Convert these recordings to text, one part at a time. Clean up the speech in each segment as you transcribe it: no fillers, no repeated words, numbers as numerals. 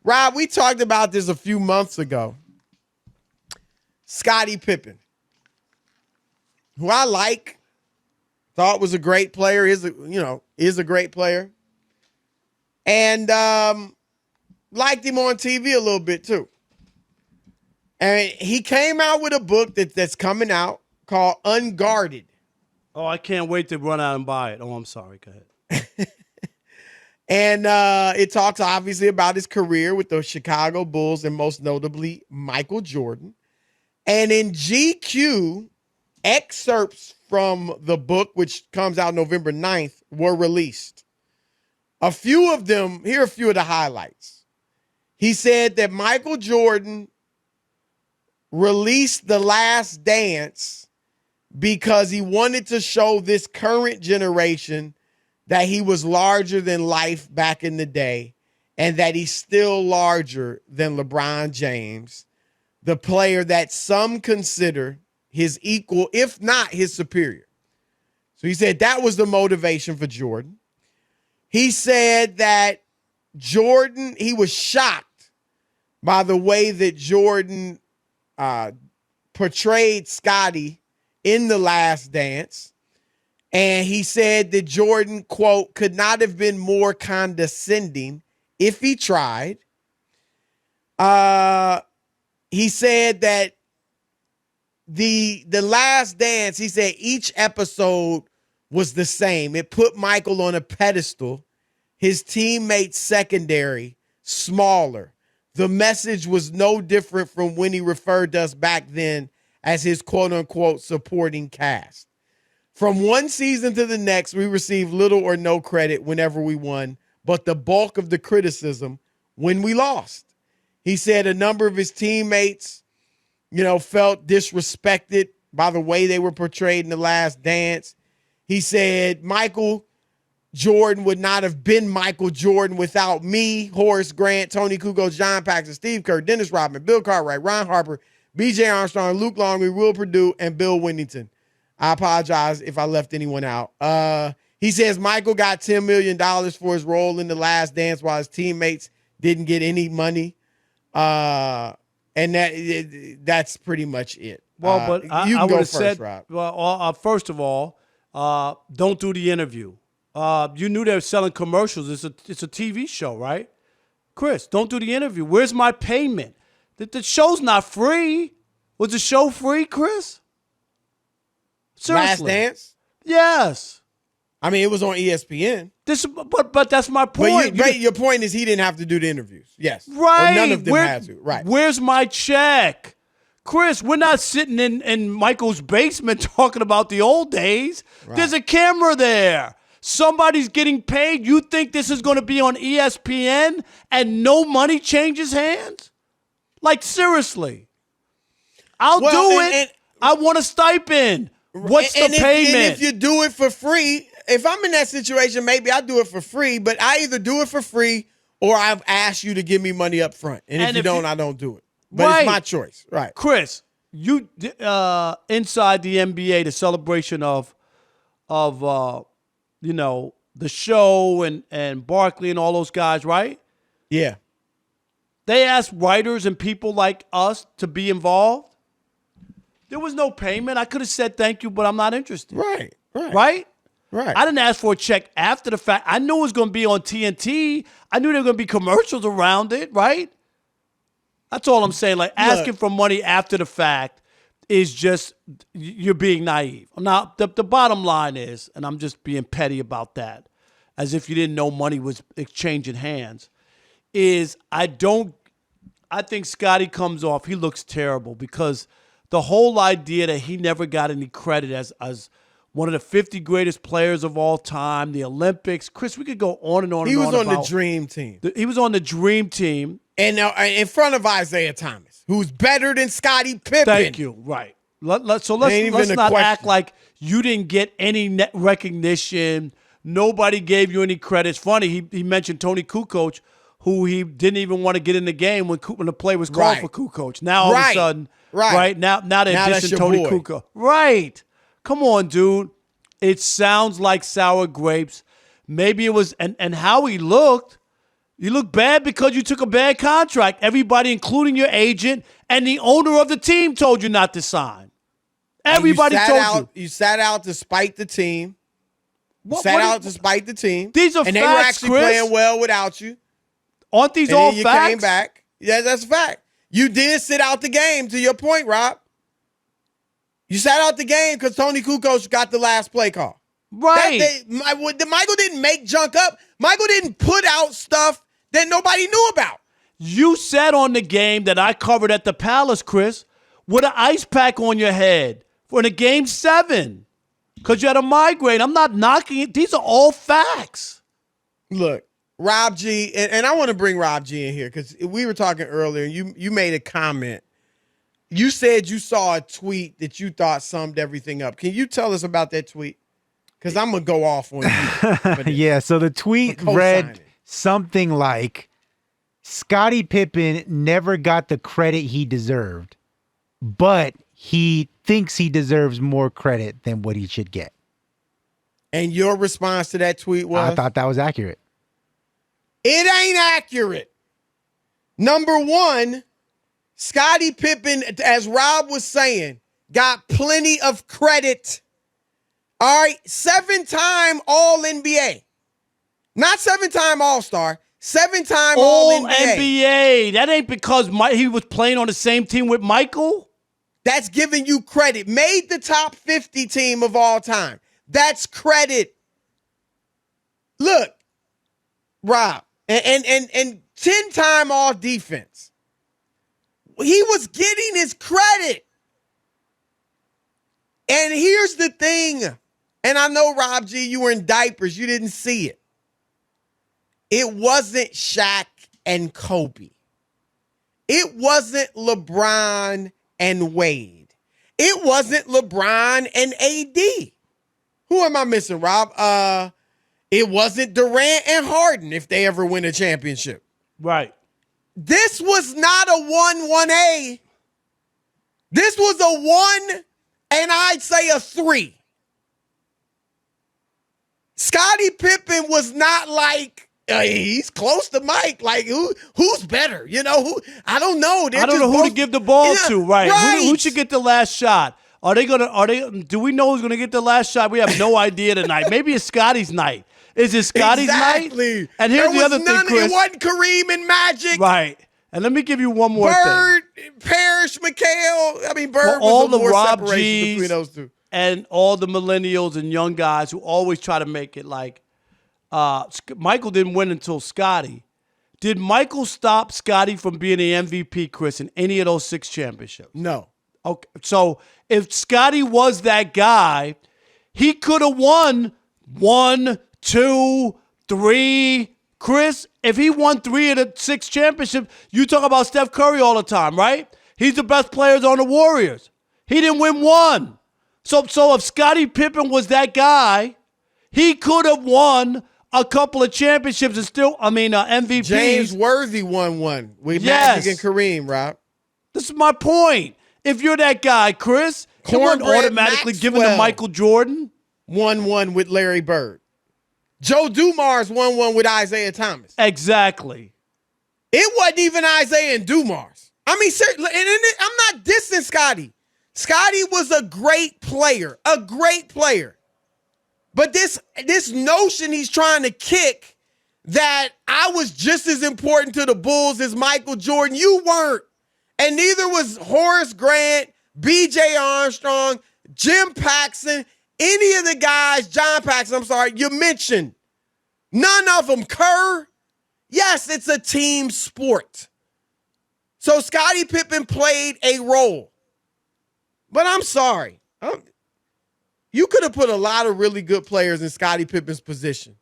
Rob, we talked about this a few months ago. Scottie Pippen, who I like, thought was a great player, is a great player. And liked him on TV a little bit too. And he came out with a book that's coming out called Unguarded. Oh, I can't wait to run out and buy it. Oh, I'm sorry. Go ahead. And it talks obviously about his career with the Chicago Bulls and most notably Michael Jordan. And in GQ, excerpts from the book, which comes out November 9th, were released. A few of them, here are a few of the highlights. He said that Michael Jordan released The Last Dance because he wanted to show this current generation that he was larger than life back in the day and that he's still larger than LeBron James, the player that some consider his equal, if not his superior. So he said that was the motivation for Jordan. He said that Jordan, he was shocked by the way that Jordan portrayed Scottie in The Last Dance. And he said that Jordan, quote, could not have been more condescending if he tried. He said that the Last Dance, he said each episode was the same. It put Michael on a pedestal, his teammates secondary, smaller. The message was no different from when he referred to us back then as his quote unquote supporting cast. From one season to the next, we received little or no credit whenever we won, but the bulk of the criticism when we lost. He said a number of his teammates, felt disrespected by the way they were portrayed in The Last Dance. He said Michael Jordan would not have been Michael Jordan without me, Horace Grant, Tony Kukoc, John Paxson, Steve Kerr, Dennis Rodman, Bill Cartwright, Ron Harper, B.J. Armstrong, Luke Longley, Will Perdue, and Bill Winnington. I apologize if I left anyone out. He says Michael got $10 million for his role in The Last Dance while his teammates didn't get any money. And that's pretty much it. Well, but you can I go would have first, said, Rob. well, first of all, don't do the interview. You knew they were selling commercials. It's a TV show, right? Chris, don't do the interview. Where's my payment? The show's not free. Was the show free, Chris? Seriously. Last Dance? Yes. I mean, it was on ESPN. But that's my point. But your point is he didn't have to do the interviews. Yes. Right. Or none of them had to. Right. Where's my check? Chris, we're not sitting in Michael's basement talking about the old days. Right. There's a camera there. Somebody's getting paid. You think this is going to be on ESPN and no money changes hands? Like, seriously. I'll do it. I want a stipend. What's the payment? And if you do it for free, if I'm in that situation, maybe I do it for free, but I either do it for free or I've asked you to give me money up front. And if you don't, I don't do it. But it's my choice. Right. Chris, you inside the NBA, the celebration of the show and Barkley and all those guys, right? Yeah. They asked writers and people like us to be involved. There was no payment. I could have said thank you, but I'm not interested. Right. I didn't ask for a check after the fact. I knew it was going to be on TNT. I knew there were going to be commercials around it, right? That's all I'm saying. Like, asking for money after the fact is just, you're being naive. Now, the bottom line is, and I'm just being petty about that, as if you didn't know money was exchanging hands, is I think Scottie comes off, he looks terrible because the whole idea that he never got any credit as one of the 50 greatest players of all time, the Olympics. Chris, we could go on and on and on. He was on the Dream Team. He was on the Dream Team. And in front of Isaiah Thomas, who's better than Scottie Pippen. Thank you. Right. Let's not act like you didn't get any net recognition. Nobody gave you any credit. It's funny, he mentioned Tony Kukoc, who he didn't even want to get in the game when the play was called for Kukoc. Now all of a sudden, now they're dissing Tony Kukoc. Right. Come on, dude. It sounds like sour grapes. Maybe it was, and how he looked, You look bad because you took a bad contract. Everybody, including your agent and the owner of the team, told you not to sign. Everybody told you. You sat out to spite the team. To spite the team. These are facts, they were actually Chris. Playing well without you. Aren't these all you facts? You came back. Yeah, that's a fact. You did sit out the game, to your point, Rob. You sat out the game because Tony Kukoc got the last play call. Right. Michael didn't make junk up. Michael didn't put out stuff that nobody knew about. You sat on the game that I covered at the Palace, Chris, with an ice pack on your head for the Game 7 because you had a migraine. I'm not knocking it. These are all facts. Look, Rob G, and I want to bring Rob G in here because we were talking earlier, and you made a comment. You said you saw a tweet that you thought summed everything up. Can you tell us about that tweet? Because I'm going to go off on you. Yeah, so the tweet read something like, Scottie Pippen never got the credit he deserved, but he thinks he deserves more credit than what he should get. And your response to that tweet was? I thought that was accurate. It ain't accurate. Number one, Scottie Pippen, as Rob was saying, got plenty of credit. All right, 7-time All-NBA. Not 7-time All-Star, 7-time All-NBA. All-NBA. That ain't because he was playing on the same team with Michael? That's giving you credit. Made the top 50 team of all time. That's credit. Look, Rob, and 10-time All-Defense. He was getting his credit. And here's the thing. And I know, Rob G, you were in diapers. You didn't see it. It wasn't Shaq and Kobe. It wasn't LeBron and Wade. It wasn't LeBron and AD. Who am I missing, Rob? It wasn't Durant and Harden if they ever win a championship. Right. This was not a 1-1A. This was a 1, and I'd say a 3. Scottie Pippen was not like, he's close to Mike. Like, who's better? You know, who? I don't know. I don't know who to give the ball to, right? Who should get the last shot? Do we know who's going to get the last shot? We have no idea tonight. Maybe it's Scottie's night. Is it Scottie's night? And here's the other thing, Chris. It wasn't Kareem and Magic. Right. And let me give you one more thing. Bird, Parrish, McHale. I mean, Bird all was the more Rob separation G's between those two. And all the millennials and young guys who always try to make it like Michael didn't win until Scottie. Did Michael stop Scottie from being the MVP, Chris, in any of those 6 championships? No. Okay. So if Scottie was that guy, he could have won 1, 2, 3. Chris, if he won 3 of the 6 championships, you talk about Steph Curry all the time, right? He's the best players on the Warriors. He didn't win 1. So if Scottie Pippen was that guy, he could have won a couple of championships and still, MVPs. James Worthy won 1 with Magic and Kareem, Rob. This is my point. If you're that guy, Chris, you weren't automatically given to Michael Jordan. 1-1 with Larry Bird. Joe Dumars 1-1 with Isaiah Thomas. Exactly. It wasn't even Isaiah and Dumars. I mean, I'm not dissing Scottie. Scottie was a great player. But this notion he's trying to kick that I was just as important to the Bulls as Michael Jordan, you weren't. And neither was Horace Grant, B.J. Armstrong, Jim Paxson, any of the guys, John Paxson, I'm sorry, you mentioned. None of them. Kerr. Yes, it's a team sport. So Scottie Pippen played a role. But I'm sorry. You could have put a lot of really good players in Scottie Pippen's position,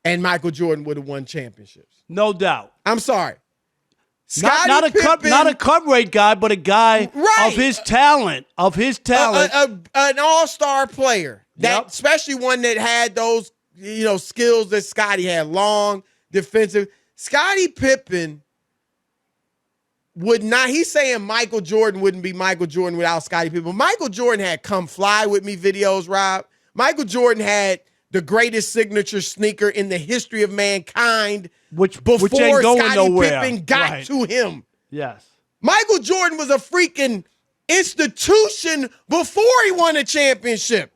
and Michael Jordan would have won championships. No doubt. I'm sorry. Not a cut rate guy, but a guy of his talent. An all-star player. Especially one that had those, skills that Scottie had, long, defensive. Scottie Pippen would not. He's saying Michael Jordan wouldn't be Michael Jordan without Scottie Pippen. Michael Jordan had come fly with me videos, Rob. Michael Jordan had the greatest signature sneaker in the history of mankind, which before ain't going Scottie nowhere. Pippen got to him. Yes. Michael Jordan was a freaking institution before he won a championship.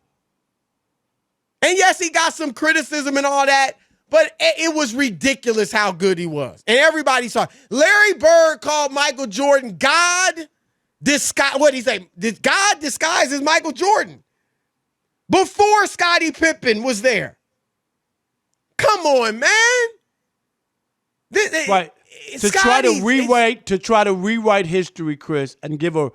And yes, he got some criticism and all that, but it was ridiculous how good he was. And everybody saw it. Larry Bird called Michael Jordan God disguised. What did he say? God disguised as Michael Jordan before Scottie Pippen was there. Come on, man. Right. To try to rewrite history, Chris, and give a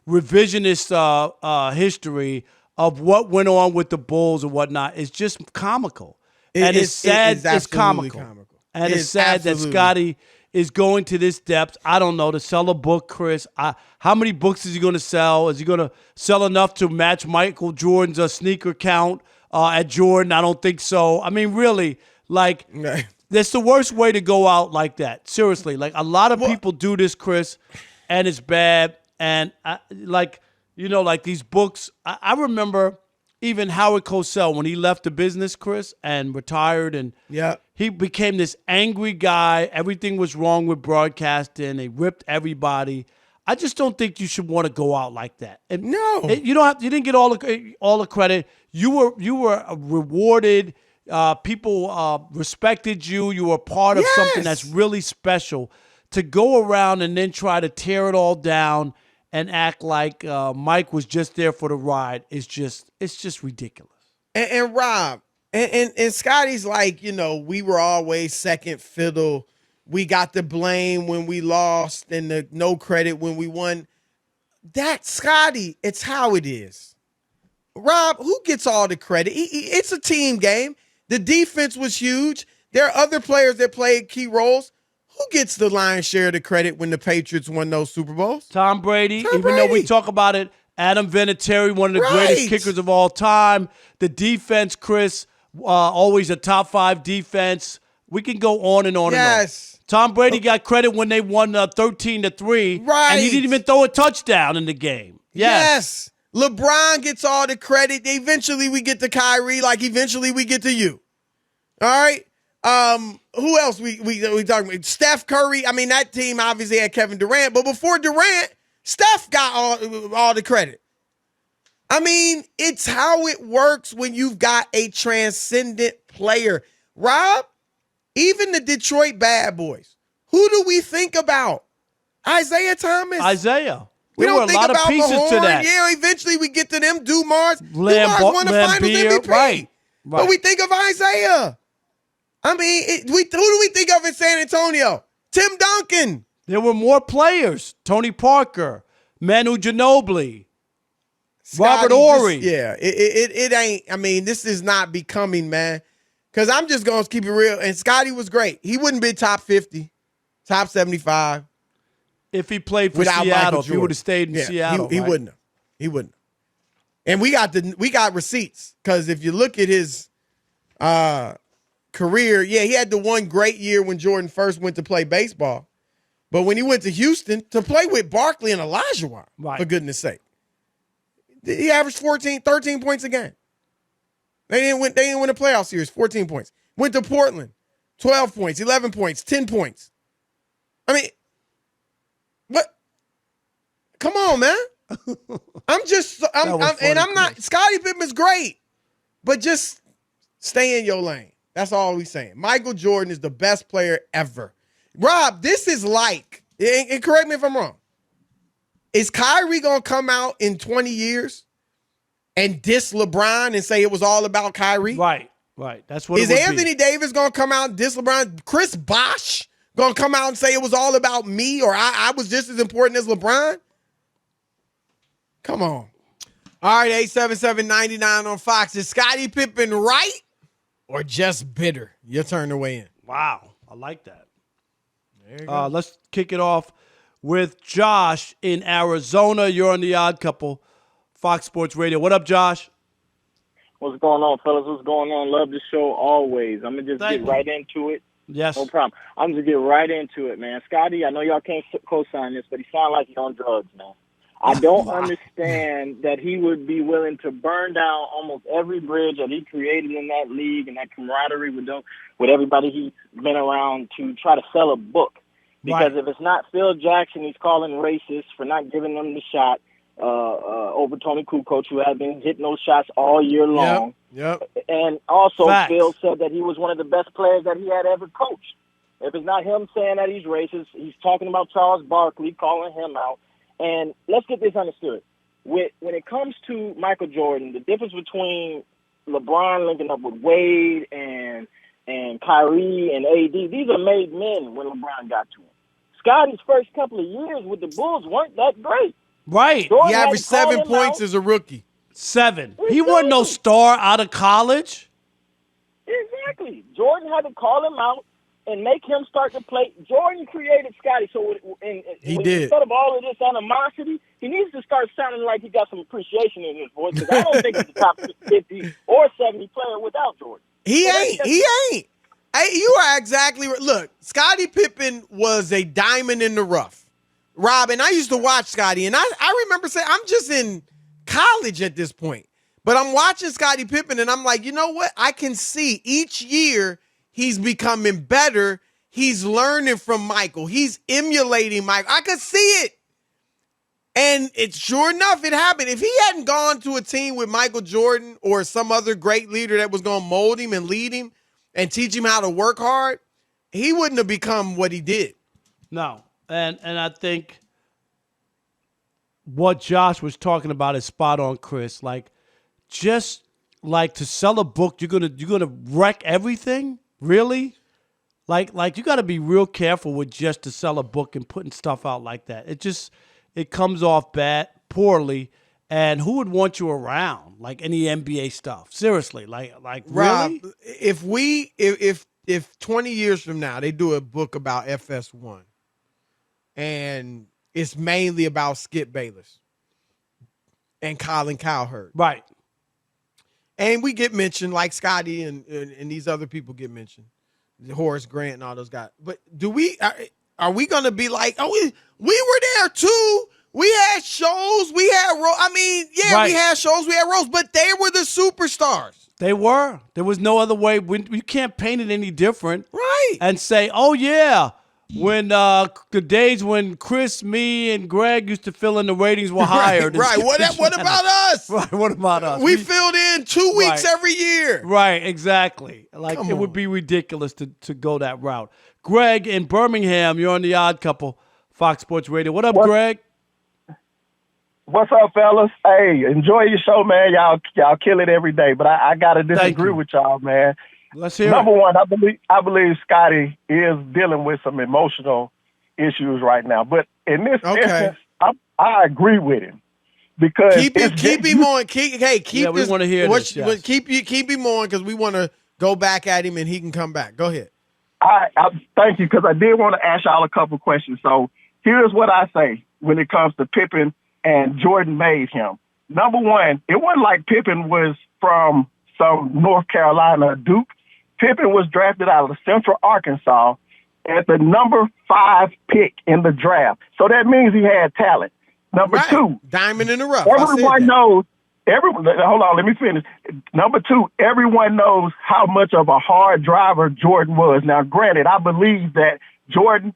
revisionist history of what went on with the Bulls and whatnot is just comical. And it's sad. It's comical. And it's sad that Scottie is going to this depth. I don't know, to sell a book, Chris. How many books is he going to sell? Is he going to sell enough to match Michael Jordan's sneaker count at Jordan? I don't think so. I mean, really, like, that's the worst way to go out like that. Seriously, like, a lot of people do this, Chris, and it's bad. And like these books, I remember even Howard Cosell, when he left the business, Chris, and retired, and he became this angry guy. Everything was wrong with broadcasting. They ripped everybody. I just don't think you should want to go out like that. And you didn't get all the credit. You were rewarded. People respected you. You were part of something that's really special. To go around and then try to tear it all down and act like Mike was just there for the ride it's just ridiculous. And Rob, and Scottie's like, we were always second fiddle. We got the blame when we lost and the no credit when we won. That's Scottie. It's how it is. Rob, who gets all the credit? It's a team game. The defense was huge. There are other players that played key roles. Who gets the lion's share of the credit when the Patriots won those Super Bowls? Tom Brady. Though we talk about it, Adam Vinatieri, one of the greatest kickers of all time. The defense, Chris, always a top 5 defense. We can go on and on and on. Tom Brady got credit when they won 13-3. Right. And he didn't even throw a touchdown in the game. Yes. LeBron gets all the credit. Eventually we get to Kyrie, like eventually we get to you. All right? Who else we talking about? Steph Curry. I mean, that team obviously had Kevin Durant, but before Durant, Steph got all the credit. I mean, it's how it works when you've got a transcendent player. Rob, even the Detroit Bad Boys, who do we think about? Isaiah Thomas. We don't think about Mahorn. To that. Yeah, eventually we get to them. Dumars won the Finals MVP. Right. But we think of Isaiah. I mean, who do we think of in San Antonio? Tim Duncan. There were more players. Tony Parker, Manu Ginobili, Robert Horry. It ain't. I mean, this is not becoming, man. Because I'm just going to keep it real. And Scottie was great. He wouldn't be top 50, top 75. If he played for Seattle, if he would have stayed in Seattle. He wouldn't have. He wouldn't have. And we got receipts. Because if you look at his career, he had the one great year when Jordan first went to play baseball. But when he went to Houston to play with Barkley and Olajuwon, for goodness sake, he averaged 13 points a game. They didn't win a playoff series, 14 points. Went to Portland, 12 points, 11 points, 10 points. I mean, what? Come on, man. I'm not, Scottie Pippen's great, but just stay in your lane. That's all we're saying. Michael Jordan is the best player ever. Rob, this is like, and correct me if I'm wrong, is Kyrie going to come out in 20 years and diss LeBron and say it was all about Kyrie? Right. That's what is Anthony Davis going to come out and diss LeBron? Chris Bosh going to come out and say it was all about me or I was just as important as LeBron? Come on. All right, 877-99 on Fox. Is Scottie Pippen right or just bitter? Your turn to weigh in. Wow. I like that. There you go. Let's kick it off with Josh in Arizona. You're on The Odd Couple, Fox Sports Radio. What up, Josh? What's going on, fellas? What's going on? Love the show always. I'm going to just get right into it. Yes. No problem. I'm going to get right into it, man. Scottie, I know y'all can't co-sign this, but he sounds like he's on drugs, man. I don't understand that he would be willing to burn down almost every bridge that he created in that league and that camaraderie with everybody he's been around to try to sell a book. Because if it's not Phil Jackson, he's calling racist for not giving them the shot over Tony Kukoc, who had been hitting those shots all year long. Yep. And also, Facts. Phil said that he was one of the best players that he had ever coached. If it's not him saying that he's racist, he's talking about Charles Barkley, calling him out. And let's get this understood. When it comes to Michael Jordan, the difference between LeBron linking up with Wade and Kyrie and AD, these are made men when LeBron got to him. Scottie's first couple of years with the Bulls weren't that great. Right. Jordan He averaged 7 points out. as a rookie. 7. He wasn't no star out of college. Exactly. Jordan had to call him out and make him start to play. Jordan created Scottie. So He did. Instead of all of this animosity, he needs to start sounding like he got some appreciation in his voice. Because I don't think he's the top 50 or 70 player without Jordan. He ain't. Hey, you are exactly right. Look, Scottie Pippen was a diamond in the rough. Rob, and I used to watch Scottie, and I remember saying, I'm just in college at this point. But I'm watching Scottie Pippen, and I'm like, you know what? I can see each year he's becoming better. He's learning from Michael. He's emulating Michael. I could see it. And it's sure enough, it happened. If he hadn't gone to a team with Michael Jordan or some other great leader that was going to mold him and lead him and teach him how to work hard, he wouldn't have become what he did. No. And I think what Josh was talking about is spot on, Chris. Like, just like to sell a book, you're gonna wreck everything? Really? Like you gotta be real careful with just to sell a book and putting stuff out like that. It comes off poorly. And who would want you around? Like any NBA stuff. Seriously. Like Rob, really? If 20 years from now they do a book about FS1 and it's mainly about Skip Bayless and Colin Cowherd. Right. And we get mentioned like Scottie and these other people get mentioned. Horace Grant and all those guys. But are we going to be like, oh, we were there too. We had shows. We had we had shows. We had roles, but they were the superstars. They were. There was no other way. You can't paint it any different. Right. And say, oh, yeah, when the days when Chris, me, and Greg used to fill in the ratings were higher. Right. What about us? Right. What about us? We filled in 2 weeks every year. Right. Exactly. Like it would be ridiculous to go that route. Greg in Birmingham, you're on The Odd Couple, Fox Sports Radio. What up, Greg? What's up, fellas? Hey, enjoy your show, man. Y'all kill it every day. But I gotta disagree with y'all, man. Let's hear Number it. one, I believe Scottie is dealing with some emotional issues right now. But in this instance, I agree with him because keep him on. We want to hear this. Yes. Keep him on because we want to go back at him and he can come back. Go ahead. I thank you because I did want to ask y'all a couple questions. So here's what I say when it comes to Pippen and Jordan made him. Number one, it wasn't like Pippen was from some North Carolina Duke. Pippen was drafted out of Central Arkansas at the number 5 pick in the draft. So that means he had talent. Number two, diamond in the rough. Everyone knows. Hold on, let me finish. Number two, everyone knows how much of a hard driver Jordan was. Now, granted, I believe that Jordan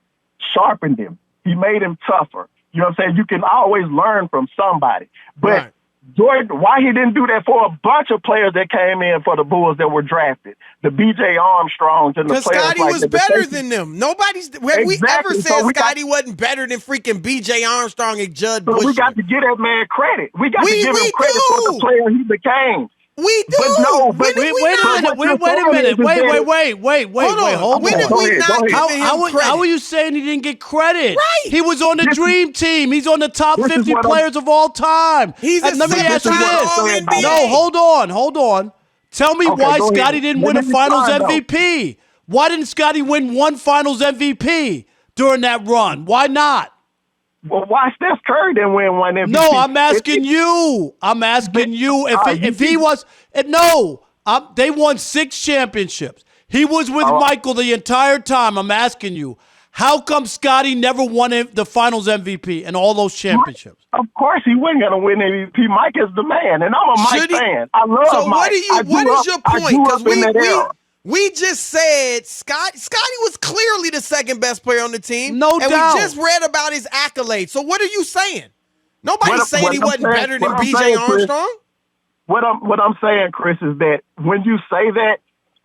sharpened him. He made him tougher. You know what I'm saying? You can always learn from somebody. But Jordan, why he didn't do that for a bunch of players that came in for the Bulls that were drafted? The B.J. Armstrongs and the players Scottie like was better than them. Have we ever said Scottie wasn't better than freaking B.J. Armstrong and Judd Bushman? We got to give that man credit. We got to give him credit for the player he became. We do. But no, wait a minute. Wait. Hold on. How are you saying he didn't get credit? Right. He was on the dream team. He's on the top 50 players of all time. Let me ask you this. No, hold on. Tell me why Scottie didn't win a Finals MVP. Why didn't Scottie win one Finals MVP during that run? Why not? Well, why Steph Curry didn't win one MVP? No, I'm asking you. If he was they won 6 championships. He was with Michael the entire time. I'm asking you, How come Scottie never won the Finals MVP and all those championships? Of course, he wasn't going to win MVP. Mike is the man, and I'm a Mike fan. I love so Mike. What is your point? Because we just said Scottie was clearly the second best player on the team. No doubt. And we just read about his accolades. So what are you saying? Nobody's saying he wasn't better than B.J. Armstrong. What I'm saying, Chris, is that when you say that,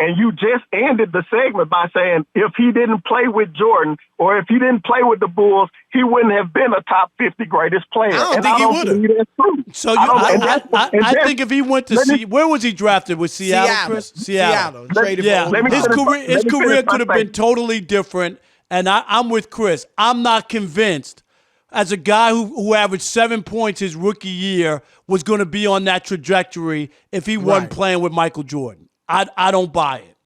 and you just ended the segment by saying if he didn't play with Jordan or if he didn't play with the Bulls, he wouldn't have been a top 50 greatest player. I don't think he would have. That's true. So I think if he went to where was he drafted? With Seattle, Chris? Seattle. His career could have been totally different. And I'm with Chris. I'm not convinced as a guy who averaged 7 points his rookie year was going to be on that trajectory if he wasn't playing with Michael Jordan. I don't buy it.